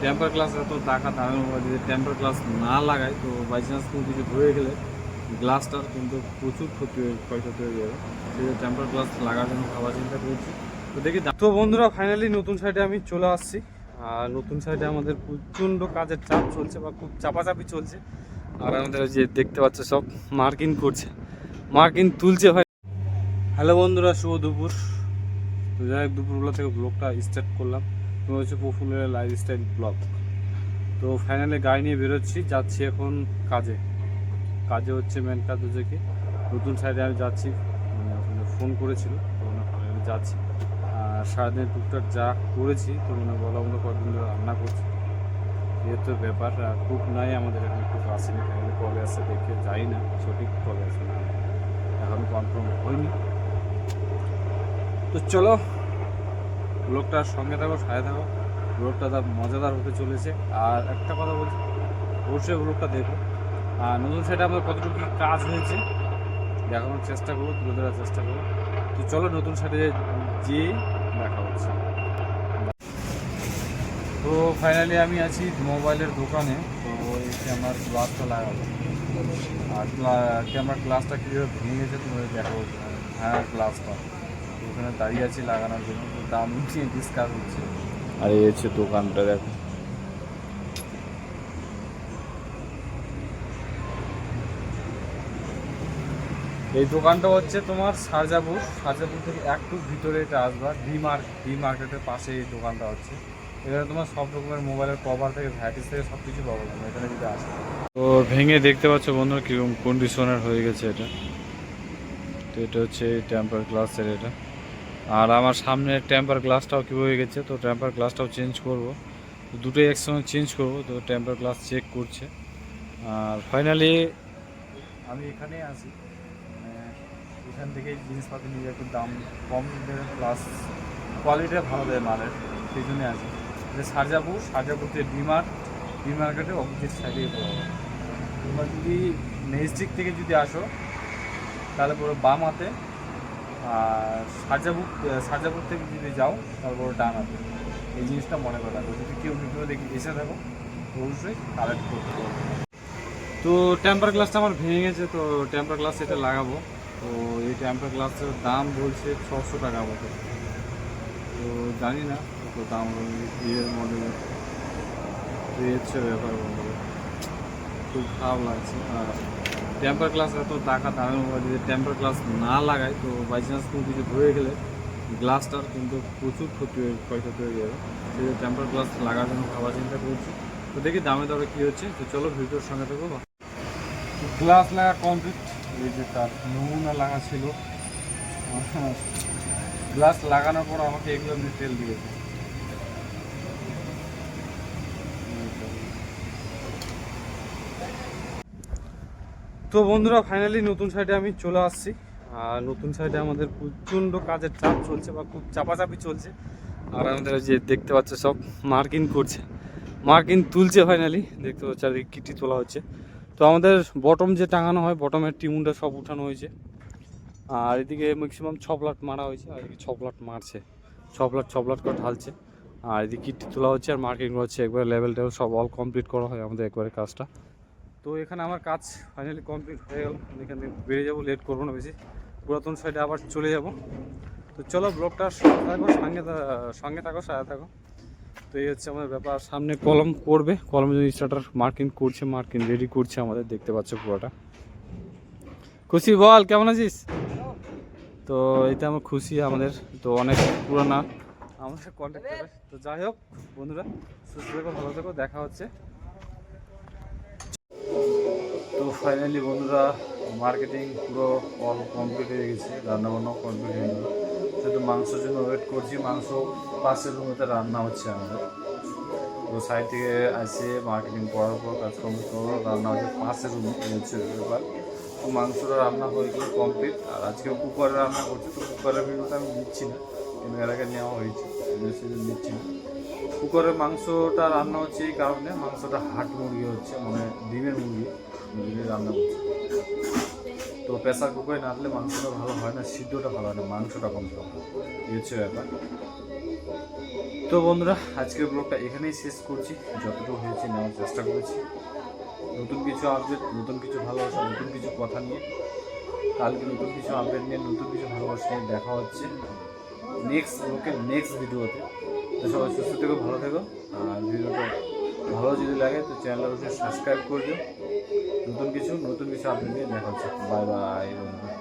Temper glass এত টাকা দামের মোবাইল যদি টেম্পার গ্লাস না লাগায় তো বাই চান্স কোনো কিছু ধরে গেলে গ্লাসটার কিন্তু প্রচুর ক্ষয়ক্ষতি হয়ে যাবে। সেই টেম্পার গ্লাস লাগার জন্য ভাবা চিন্তা করছি। তো দেখি তো বন্ধুরা, ফাইনালি নতুন সাইডে আমি চলে আসছি। আর নতুন সাইডে আমাদের প্রচণ্ড কাজের চাপ চলছে বা খুব চাপাচাপি চলছে। আর আমাদের যে দেখতে পাচ্ছে সব মার্কিং করছে, মার্কিং তুলছে ভাই। হ্যালো বন্ধুরা, শুভ দুপুর। তো যাই হোক, দুপুরবেলা থেকে ব্লগটা স্টার্ট করলাম। তো হচ্ছে প্রফুল্লের লাইফস্টাইল ব্লগ। তো ফাইনালি গাড়ি নিয়ে বেরোচ্ছি, যাচ্ছি এখন কাজে। কাজে হচ্ছে মেন কাজ হচ্ছে কি, নতুন সাইডে আমি যাচ্ছি। মানে ফোন করেছিল, তো ফাইনালি যাচ্ছি। আর সারাদিন টুকটাক যা করেছি তো বলা মতো কদিন ধরে রান্না করছি। যেহেতু ব্যাপার কুক নাই আমাদের এখানে, কুক আসেনি। ফাইনালি কবে আসে দেখে যাই না, সঠিক কবে আসে না এখন কনফার্ম হয়নি। তো চলো, ব্লগটার সঙ্গে থাকো, সাথে থাকো। ব্লগটা তার মজাদার হতে চলেছে। আর একটা কথা বলছি, অবশ্যই ব্লগটা দেখো। আর নতুন সাইডে আমাদের কতটুকু কী কাজ হয়েছে দেখানোর চেষ্টা করবো, তুলে ধরার চেষ্টা করবো। তো চলো নতুন সাইডে যেয়ে দেখা হচ্ছে। তো ফাইনালি আমি আছি মোবাইলের দোকানে। তো এই ক্যামেরার গ্লাসটা লাগাবো। আর ক্যামেরার গ্লাসটা কীভাবে ভেঙে গেছে তোমাদের দেখাবো। হ্যাঁ, গ্লাসটা ওখানে দাঁড়িয়ে আছি লাগানোর জন্য। তো দাম নিয়ে ডিসকাস হচ্ছে। আর এই হচ্ছে দোকানটা, দেখো। এই দোকানটা হচ্ছে তোমার সারজাপুর থেকে একটু ভিতরে এটা আসবা। ডি মার্কেটের পাশে এই দোকানটা হচ্ছে। এখানে তোমার সব রকমের মোবাইলের কভার থেকে ভ্যারাইটিস থেকে সব কিছু পাবো তোমরা এখানে যদি আসো। তো ভেঙে দেখতে পাচ্ছ বন্ধুরা কীরকম কন্ডিশনার হয়ে গেছে এটা। তো এটা হচ্ছে টেম্পার গ্লাসের এটা। আর আমার সামনে টেম্পার গ্লাসটাও কী হয়ে গেছে, তো টেম্পার গ্লাসটাও চেঞ্জ করব। তো দুটোই একসঙ্গে চেঞ্জ করব। তো টেম্পার গ্লাস চেক করছে। আর ফাইনালি আমি এখানেই আসি, এখান থেকে জিনিসপাতি নিয়ে একটু দাম কম দেবে, প্লাস কোয়ালিটিটা ভালো দেয় মালের, সেই জন্যে আসি। যে সারজাপুর থেকে ডি মার্কেটে অপোজিট সাইডে পড়াবো। তোমরা যদি মেজদিক থেকে যদি আসো তাহলে পুরো বাম হাতে। আর সারজাপুর থেকে যদি যাও তারপর ডান হাতে। এই জিনিসটা মনে করে রাখো, যদি কেউ ভিডিও দেখে এসে থাকো অবশ্যই কালেক্ট করতে পারবো। তো টেম্পার গ্লাসটা আমার ভেঙে গেছে, তো টেম্পার গ্লাস এটা লাগাবো। তো এই টেম্পার গ্লাসের দাম বলছে 600 টাকা মতো। তো জানি না কত দাম বিয়ের মডেলের। তো হচ্ছে ব্যাপার বন্ধুরা, খুব খারাপ লাগছে। আর টেম্পার গ্লাস এত টাকা দামের মোবাইল যদি টেম্পার গ্লাস না লাগায় তো বাই চান্স কোনো কিছু ধরে গেলে গ্লাসটার কিন্তু প্রচুর ক্ষয়ক্ষতি হয়ে যাবে। সেই টেম্পার গ্লাস লাগার জন্য ভাবা চিন্তা করছি। তো দেখি দামে দরে কী হচ্ছে। তো চলো ভিডিওর সঙ্গে থাকবো। গ্লাস লাগা কমপ্লিট। এই যে তার নমুনা লাগা ছিল, গ্লাস লাগানোর পর আমাকে এগুলো নিয়ে তেল দিয়েছে। তো বন্ধুরা, ফাইনালি নতুন সাইডে আমি চলে আসছি। আর নতুন সাইডে আমাদের প্রচণ্ড কাজের চাপ চলছে বা খুব চাপাচাপি চলছে। আর আমাদের যে দেখতে পাচ্ছে সব মার্কিং করছে, মার্কিং তুলছে। ফাইনালি দেখতে পাচ্ছি চারিদিকে কিটি তোলা হচ্ছে। তো আমাদের বটম যে টাঙানো হয়, বটমের টিমুনটা সব উঠানো হয়েছে। আর এদিকে ম্যাক্সিমাম 6 প্লাট মারা হয়েছে, আর এদিকে 6 প্লাট মারছে, 6 প্লাট করে ঢালছে। আর এদিকে কিট তোলা হচ্ছে আর মার্কিং হচ্ছে। একবারে লেভেল টেভেল সব অল কমপ্লিট করা হয় আমাদের একবারে কাজটা। তো এখানে আমার কাজ ফাইনালি কমপ্লিট হয়ে গেল। এখান থেকে বেরিয়ে যাবো, লেট করবো না বেশি, পুরাতন সাইডে আবার চলে যাব। তো চলো ব্লগটার সঙ্গে থাকো, সাথে থাকো। তো এই হচ্ছে আমাদের ব্যাপার। সামনে কলম করবে, কলমের জন্য স্টার্টার মার্কিং করছে, মার্কিং রেডি করছে আমাদের, দেখতে পাচ্ছ পুরোটা। খুশি বল, কেমন আছিস? তো এইটা আমার খুশি আমাদের, তো অনেক পুরানা আমাদের কন্ট্যাক্ট করে। তো যাই হোক বন্ধুরা, সুস্থ থেকো, ভালো থেকো, দেখা হচ্ছে। তো ফাইনালি বন্ধুরা, মার্কেটিং পুরো অল কমপ্লিট হয়ে গেছে, রান্নাবান্নাও কমপ্লিট হয়ে গেল। শুধু মাংসের জন্য ওয়েট করছি। মাংস পাশের রুমেতে রান্না হচ্ছে আমাদের। তো সাইড থেকে আসে মার্কেটিং করার পর কাজকর্ম করবো, রান্না হচ্ছে পাশের রুমে, হচ্ছে ব্যাপার। তো মাংসটা রান্না হয়ে গেল কমপ্লিট। আর আজকে কুকারে রান্না করছি, তো কুকারের ভিডিওটা আমি নিচ্ছি না, কিন্তু এর আগে নেওয়া হয়েছে, সেজন্য নিচ্ছি না। কুকারের মাংসটা রান্না হচ্ছে এই কারণে, মাংসটা হাট মুরগি হচ্ছে, মানে ডিমের মুরগি রান্না করছে। তো প্রেসার কুকারে নাড়লে মাংসটা ভালো হয় না, সিদ্ধটা ভালো হয় না, মাংসটা কম হয়, এই হচ্ছে ব্যাপার। তো বন্ধুরা, আজকের ব্লগটা এখানেই শেষ করছি। যতটুকু হয়েছে নেওয়ার চেষ্টা করেছি। নতুন কিছু আপডেট, নতুন কিছু ভালোবাসা, নতুন কিছু কথা নিয়ে কালকে নতুন কিছু আপডেট নিয়ে, নতুন কিছু ভালোবাসা নিয়ে দেখা হচ্ছে নেক্সট ব্লগের নেক্সট ভিডিওতে। তো সবাই সুস্থ থেকো, ভালো থেকো। আর ভিডিওটা ভালো যদি লাগে তো চ্যানেলটা অবশ্যই সাবস্ক্রাইব করে দিও। নতুন কিছু আপডেট নিয়ে দেখা হচ্ছে। বাই বাই বন্ধুরা।